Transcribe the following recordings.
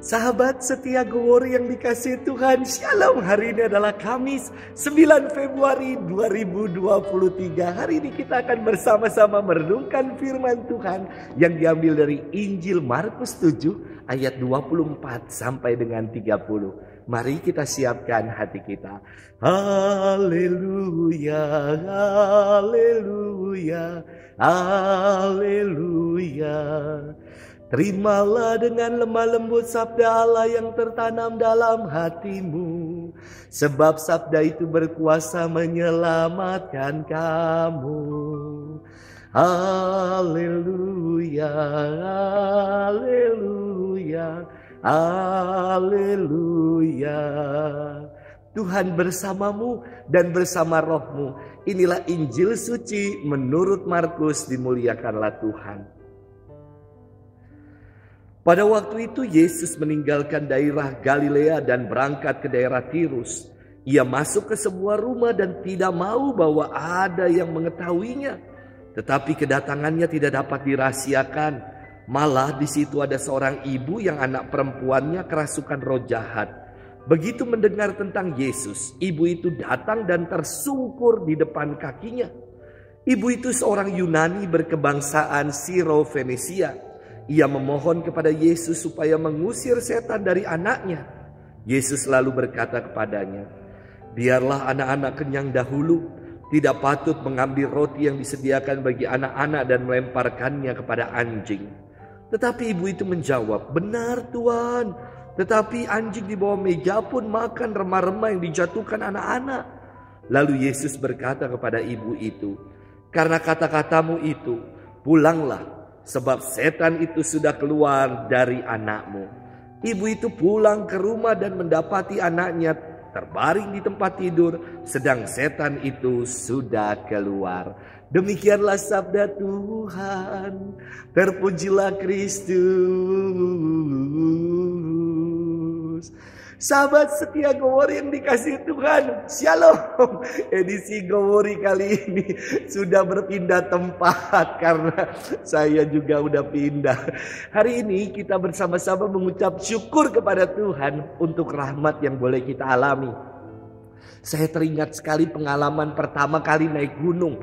Sahabat setia Gowori yang dikasihi Tuhan, Shalom. Hari ini adalah Kamis 9 Februari 2023. Hari ini kita akan bersama-sama merenungkan firman Tuhan yang diambil dari Injil Markus 7 ayat 24 sampai dengan 30. Mari kita siapkan hati kita. Haleluya, haleluya, haleluya. Terimalah dengan lemah lembut sabda Allah yang tertanam dalam hatimu. Sebab sabda itu berkuasa menyelamatkan kamu. Haleluya, haleluya, haleluya. Tuhan bersamamu dan bersama rohmu. Inilah Injil suci menurut Markus, dimuliakanlah Tuhan. Pada waktu itu Yesus meninggalkan daerah Galilea dan berangkat ke daerah Tirus. Ia masuk ke sebuah rumah dan tidak mau bahwa ada yang mengetahuinya. Tetapi kedatangannya tidak dapat dirahasiakan. Malah di situ ada seorang ibu yang anak perempuannya kerasukan roh jahat. Begitu mendengar tentang Yesus, ibu itu datang dan tersungkur di depan kakinya. Ibu itu seorang Yunani berkebangsaan Siro-Fenisia. Ia memohon kepada Yesus supaya mengusir setan dari anaknya. Yesus lalu berkata kepadanya, "Biarlah anak-anak kenyang dahulu. Tidak patut mengambil roti yang disediakan bagi anak-anak dan melemparkannya kepada anjing." Tetapi ibu itu menjawab, "Benar Tuhan, tetapi anjing di bawah meja pun makan remah-remah yang dijatuhkan anak-anak." Lalu Yesus berkata kepada ibu itu, "Karena kata-katamu itu, pulanglah. Sebab setan itu sudah keluar dari anakmu." Ibu itu pulang ke rumah dan mendapati anaknya terbaring di tempat tidur, sedang setan itu sudah keluar. Demikianlah sabda Tuhan. Terpujilah Kristus. Sahabat setia Gowori yang dikasihi Tuhan, Shalom. Edisi Gowori kali ini sudah berpindah tempat karena saya juga udah pindah. Hari ini kita bersama-sama mengucap syukur kepada Tuhan untuk rahmat yang boleh kita alami. Saya teringat sekali pengalaman pertama kali naik gunung.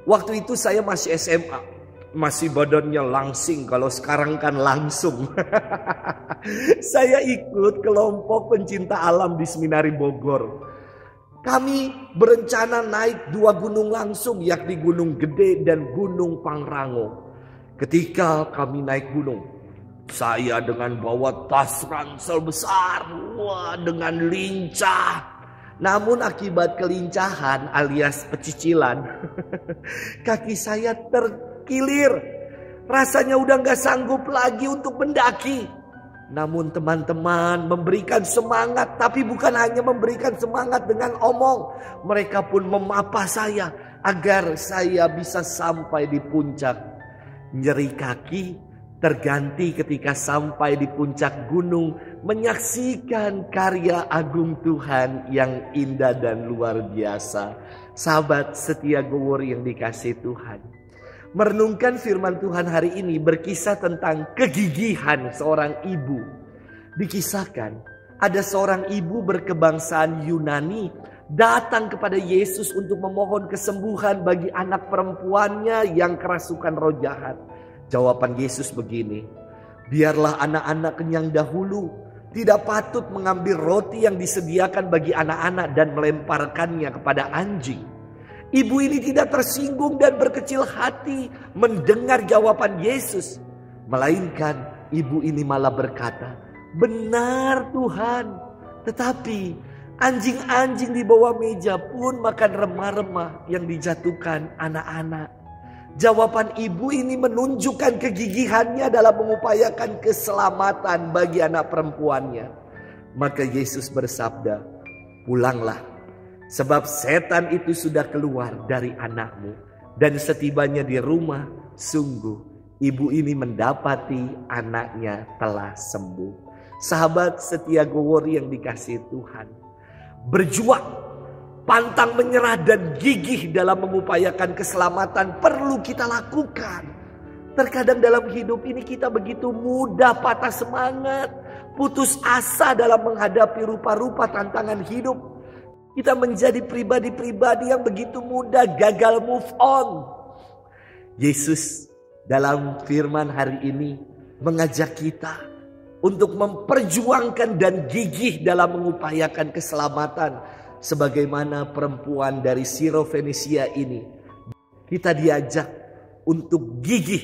Waktu itu saya masih SMA. Masih badannya langsing, kalau sekarang kan langsung. Saya ikut kelompok pencinta alam di Seminari Bogor. Kami berencana naik 2 gunung langsung, yakni Gunung Gede dan Gunung Pangrango. Ketika kami naik gunung, saya dengan bawa tas ransel besar, dengan lincah. Namun akibat kelincahan alias pecicilan, kaki saya terkilir. Rasanya udah gak sanggup lagi untuk mendaki. Namun teman-teman memberikan semangat. Tapi bukan hanya memberikan semangat dengan omong. Mereka pun memapa saya agar saya bisa sampai di puncak. Nyeri kaki terganti ketika sampai di puncak gunung, menyaksikan karya agung Tuhan yang indah dan luar biasa. Sahabat setia Gowori yang dikasihi Tuhan, merenungkan firman Tuhan hari ini berkisah tentang kegigihan seorang ibu. Dikisahkan ada seorang ibu berkebangsaan Yunani datang kepada Yesus untuk memohon kesembuhan bagi anak perempuannya yang kerasukan roh jahat. Jawaban Yesus begini, "Biarlah anak-anak kenyang dahulu. Tidak patut mengambil roti yang disediakan bagi anak-anak dan melemparkannya kepada anjing." Ibu ini tidak tersinggung dan berkecil hati mendengar jawaban Yesus. Melainkan ibu ini malah berkata, "Benar Tuhan, tetapi anjing-anjing di bawah meja pun makan remah-remah yang dijatuhkan anak-anak." Jawaban ibu ini menunjukkan kegigihannya dalam mengupayakan keselamatan bagi anak perempuannya. Maka Yesus bersabda, "Pulanglah, sebab setan itu sudah keluar dari anakmu." Dan setibanya di rumah, sungguh ibu ini mendapati anaknya telah sembuh. Sahabat setia Gowori yang dikasihi Tuhan, berjuang, pantang menyerah dan gigih dalam mengupayakan keselamatan perlu kita lakukan. Terkadang dalam hidup ini kita begitu mudah patah semangat, putus asa dalam menghadapi rupa-rupa tantangan hidup. Kita menjadi pribadi-pribadi yang begitu mudah gagal move on. Yesus dalam firman hari ini mengajak kita untuk memperjuangkan dan gigih dalam mengupayakan keselamatan. Sebagaimana perempuan dari Sirofenisia ini. Kita diajak untuk gigih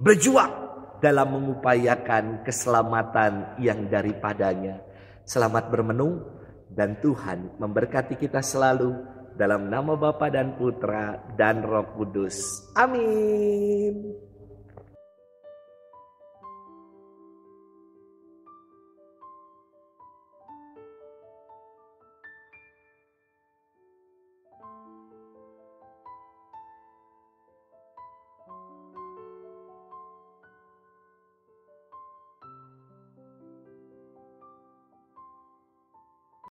berjuang dalam mengupayakan keselamatan yang daripadanya. Selamat bermenung. Dan Tuhan memberkati kita selalu dalam nama Bapa dan Putra dan Roh Kudus. Amin.